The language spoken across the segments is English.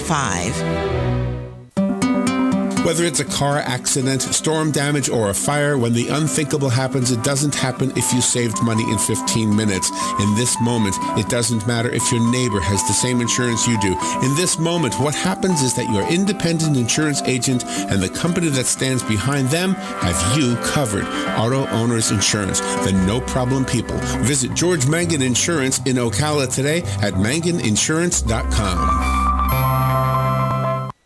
888-848-9255. Whether it's a car accident, storm damage, or a fire, when the unthinkable happens, it doesn't happen if you saved money in 15 minutes. In this moment, it doesn't matter if your neighbor has the same insurance you do. In this moment, what happens is that your independent insurance agent and the company that stands behind them have you covered. Auto Owners Insurance, the no-problem people. Visit George Mangan Insurance in Ocala today at manganinsurance.com.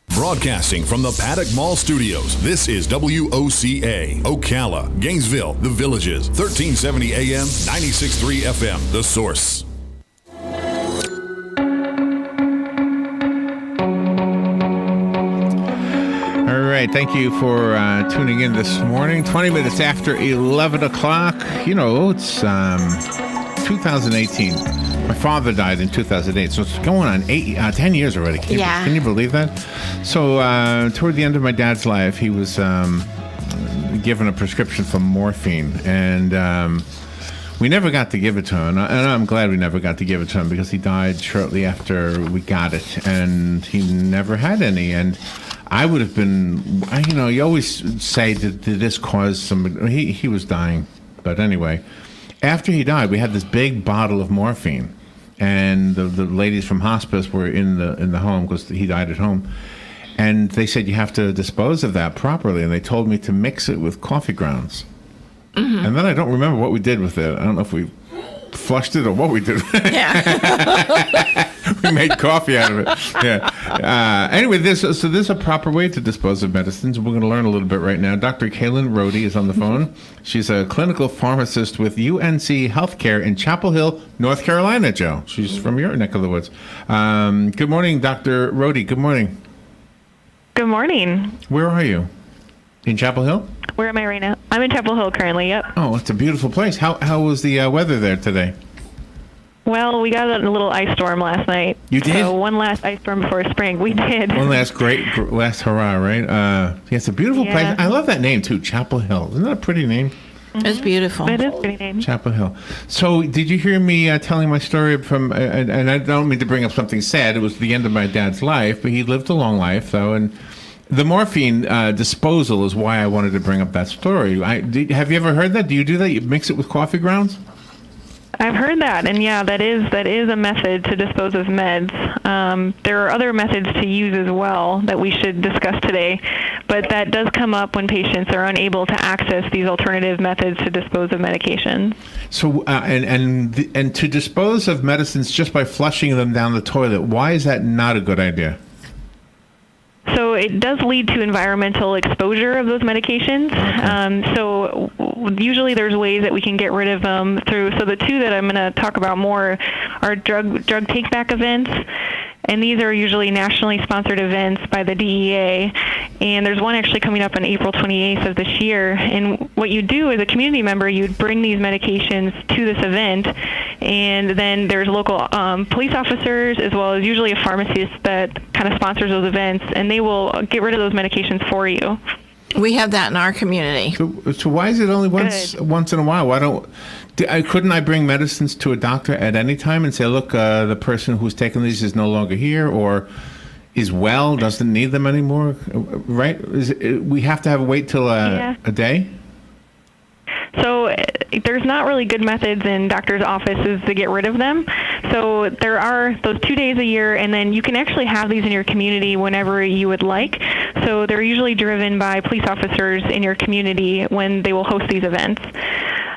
Broadcasting from the Paddock Mall Studios, this is WOCA, Ocala, Gainesville, The Villages, 1370 AM, 96.3 FM, The Source. All right, thank you for tuning in this morning. 20 minutes after 11 o'clock. You know, it's 2018. My father died in 2008, so it's going on 10 years already. Can you believe that? So toward the end of my dad's life, he was given a prescription for morphine, and we never got to give it to him. And I'm glad we never got to give it to him because he died shortly after we got it, and he never had any. And I would have been, you always say, did this cause some... He was dying, but anyway. After he died, we had this big bottle of morphine. And the ladies from hospice were in the home because he died at home. And they said, you have to dispose of that properly. And they told me to mix it with coffee grounds. Mm-hmm. And then I don't remember what we did with it. I don't know if we flushed it or what we did. Yeah. We made coffee out of it. Yeah. Anyway, there's a proper way to dispose of medicines. We're going to learn a little bit right now. Dr. Kalynn Rhode is on the phone. She's a clinical pharmacist with UNC Healthcare in Chapel Hill, North Carolina, Joe. She's from your neck of the woods. Good morning, Dr. Rhode. Good morning. Good morning. Where are you? In Chapel Hill? Where am I right now? I'm in Chapel Hill currently, yep. Oh, it's a beautiful place. How was the weather there today? Well, we got a little ice storm last night. You did? So one last ice storm before spring. We did. One last last hurrah, right? Yeah, it's a beautiful place. I love that name, too, Chapel Hill. Isn't that a pretty name? Mm-hmm. It's beautiful. It is a pretty name. Chapel Hill. So did you hear me telling my story from, and I don't mean to bring up something sad. It was the end of my dad's life, but he lived a long life, though, and the morphine disposal is why I wanted to bring up that story. Have you ever heard that? Do you do that? You mix it with coffee grounds? I've heard that, and yeah, that is a method to dispose of meds. There are other methods to use as well that we should discuss today, but that does come up when patients are unable to access these alternative methods to dispose of medications. So, and to dispose of medicines just by flushing them down the toilet, why is that not a good idea? So it does lead to environmental exposure of those medications. So usually there's ways that we can get rid of them through. So the two that I'm going to talk about more are drug take-back events. And these are usually nationally sponsored events by the DEA. And there's one actually coming up on April 28th of this year. And what you do as a community member, you'd bring these medications to this event. And then there's local police officers as well as usually a pharmacist that kind of sponsors those events. And they will get rid of those medications for you. We have that in our community. So why is it only once in a while? Couldn't I bring medicines to a doctor at any time and say, look, the person who's taking these is no longer here or is well, doesn't need them anymore, right? We have to wait till a day? So there's not really good methods in doctors' offices to get rid of them. So there are those 2 days a year, and then you can actually have these in your community whenever you would like. So they're usually driven by police officers in your community when they will host these events.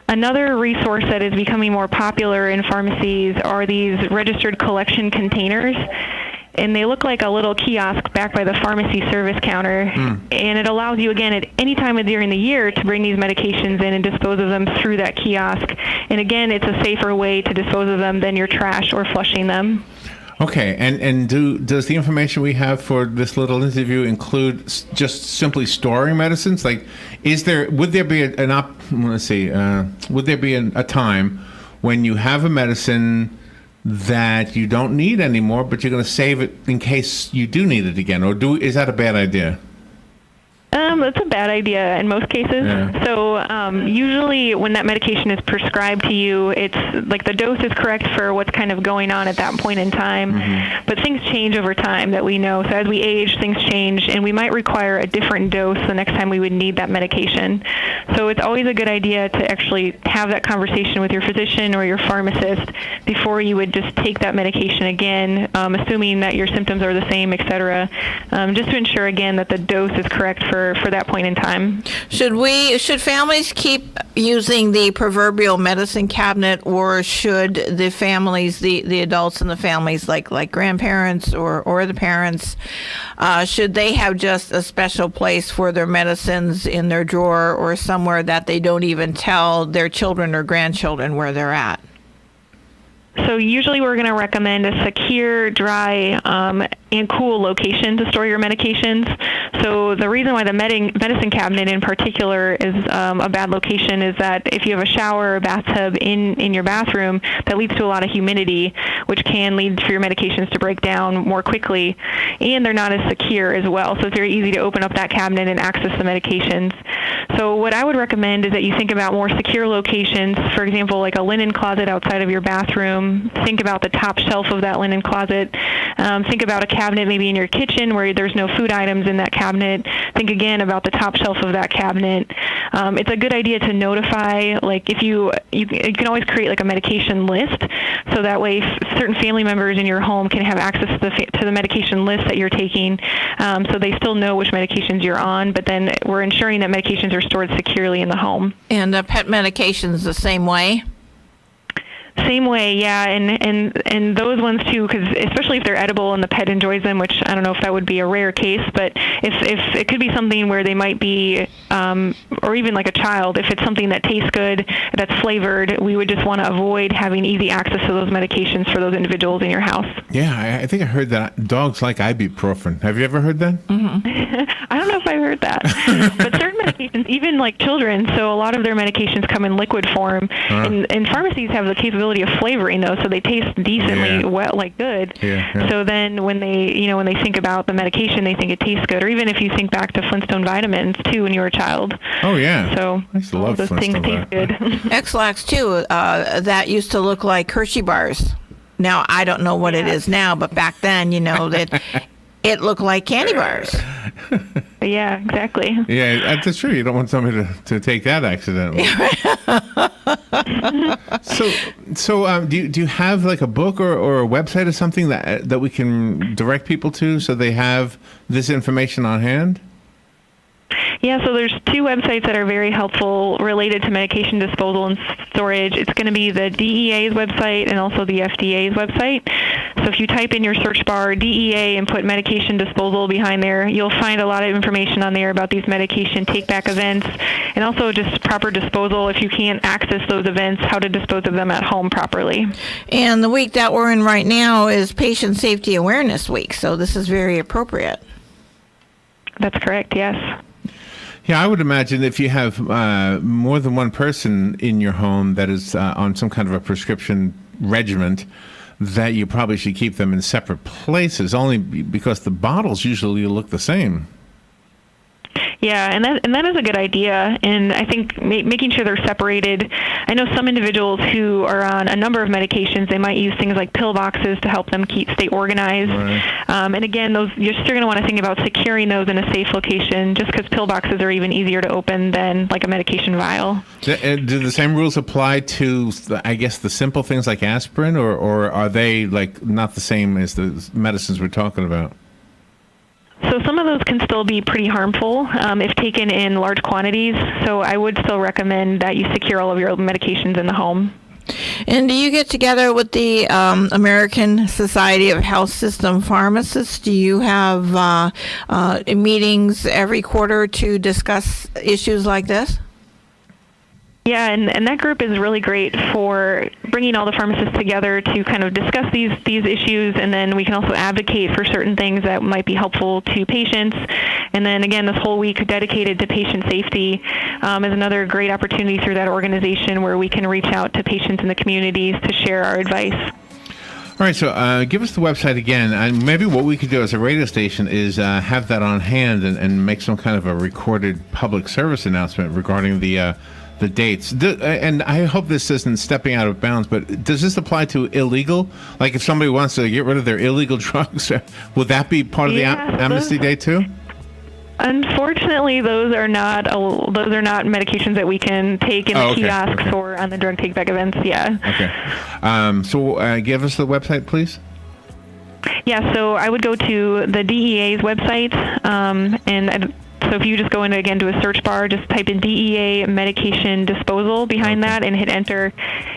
Another resource that is becoming more popular in pharmacies are these registered collection containers. And they look like a little kiosk back by the pharmacy service counter. And it allows you, again, at any time during the year to bring these medications in and dispose of them through that kiosk. And again, it's a safer way to dispose of them than your trash or flushing them. Okay, and does the information we have for this little interview include just simply storing medicines? Like, would there be a time when you have a medicine that you don't need anymore, but you're going to save it in case you do need it again, or is that a bad idea? That's a bad idea in most cases. Yeah. So usually when that medication is prescribed to you, it's like the dose is correct for what's kind of going on at that point in time. Mm-hmm. But things change over time that we know. So as we age, things change, and we might require a different dose the next time we would need that medication. So it's always a good idea to actually have that conversation with your physician or your pharmacist before you would just take that medication again, assuming that your symptoms are the same, et cetera, just to ensure, again, that the dose is correct for that point in time. Should families keep using the proverbial medicine cabinet, or should the families, the adults in the families, like grandparents or the parents, should they have just a special place for their medicines in their drawer or somewhere that they don't even tell their children or grandchildren where they're at? So usually we're going to recommend a secure, dry, and cool location to store your medications. So the reason why the medicine cabinet in particular is a bad location is that if you have a shower or bathtub in your bathroom, that leads to a lot of humidity, which can lead for your medications to break down more quickly. And they're not as secure as well. So it's very easy to open up that cabinet and access the medications. So what I would recommend is that you think about more secure locations, for example, like a linen closet outside of your bathroom. Think about the top shelf of that linen closet. Think about a cabinet maybe in your kitchen where there's no food items in that cabinet. Think again about the top shelf of that cabinet. It's a good idea to notify, like if you can always create like a medication list, so that way certain family members in your home can have access to the medication list that you're taking, so they still know which medications you're on, but then we're ensuring that medications are stored securely in the home. And pet medications the same way? Same way, yeah, and those ones too, because especially if they're edible and the pet enjoys them, which I don't know if that would be a rare case, but if it could be something where they might be, or even like a child, if it's something that tastes good, that's flavored, we would just want to avoid having easy access to those medications for those individuals in your house. Yeah, I think I heard that dogs like ibuprofen. Have you ever heard that? Mm-hmm. I don't know if I heard that, but certain medications, even like children, so a lot of their medications come in liquid form, and pharmacies have the capability of flavoring those, so they taste decently good. Yeah. So then when they think about the medication, they think it tastes good. Or even if you think back to Flintstone vitamins too when you were a child. Oh yeah. So I used to love those things taste good. X-Lax too. That used to look like Hershey bars. Now I don't know what it is now, but back then, that it looked like candy bars. Yeah, exactly. Yeah, that's true. You don't want somebody to take that accidentally. So do you have like a book or a website or something that we can direct people to so they have this information on hand? Yeah, so there's two websites that are very helpful related to medication disposal and storage. It's going to be the DEA's website and also the FDA's website. So if you type in your search bar DEA and put medication disposal behind there, you'll find a lot of information on there about these medication take-back events, and also just proper disposal if you can't access those events, how to dispose of them at home properly. And the week that we're in right now is Patient Safety Awareness Week, so this is very appropriate. That's correct, yes. Yeah, I would imagine if you have more than one person in your home that is on some kind of a prescription regimen, that you probably should keep them in separate places, only because the bottles usually look the same. Yeah, and that is a good idea, and I think making sure they're separated. I know some individuals who are on a number of medications, they might use things like pill boxes to help them stay organized. Right. And again, you're still going to want to think about securing those in a safe location, just because pill boxes are even easier to open than like a medication vial. Do the same rules apply to, I guess, the simple things like aspirin, or are they like not the same as the medicines we're talking about? So some of those can still be pretty harmful if taken in large quantities. So I would still recommend that you secure all of your medications in the home. And do you get together with the American Society of Health System Pharmacists? Do you have meetings every quarter to discuss issues like this? Yeah, and that group is really great for bringing all the pharmacists together to kind of discuss these issues, and then we can also advocate for certain things that might be helpful to patients. And then again, this whole week dedicated to patient safety is another great opportunity through that organization where we can reach out to patients in the communities to share our advice. All right, so give us the website again, and maybe what we could do as a radio station is have that on hand and make some kind of a recorded public service announcement regarding the dates. And I hope this isn't stepping out of bounds, but does this apply to illegal? Like if somebody wants to get rid of their illegal drugs, would that be part of the amnesty day too? Unfortunately, those are not medications that we can take in the kiosks or on the drug take-back events. Yeah. Okay. So give us the website, please. Yeah. So I would go to the DEA's website, so if you just go into a search bar, just type in DEA medication disposal behind that and hit enter,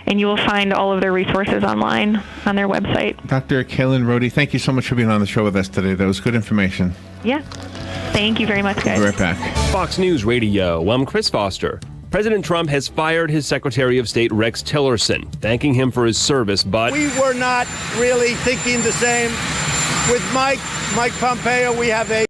and you will find all of their resources online on their website. Dr. Kalynn Rhode, thank you so much for being on the show with us today. That was good information. Yeah. Thank you very much, guys. We'll be right back. Fox News Radio, I'm Chris Foster. President Trump has fired his Secretary of State Rex Tillerson, thanking him for his service, but we were not really thinking the same. With Mike Pompeo, we have a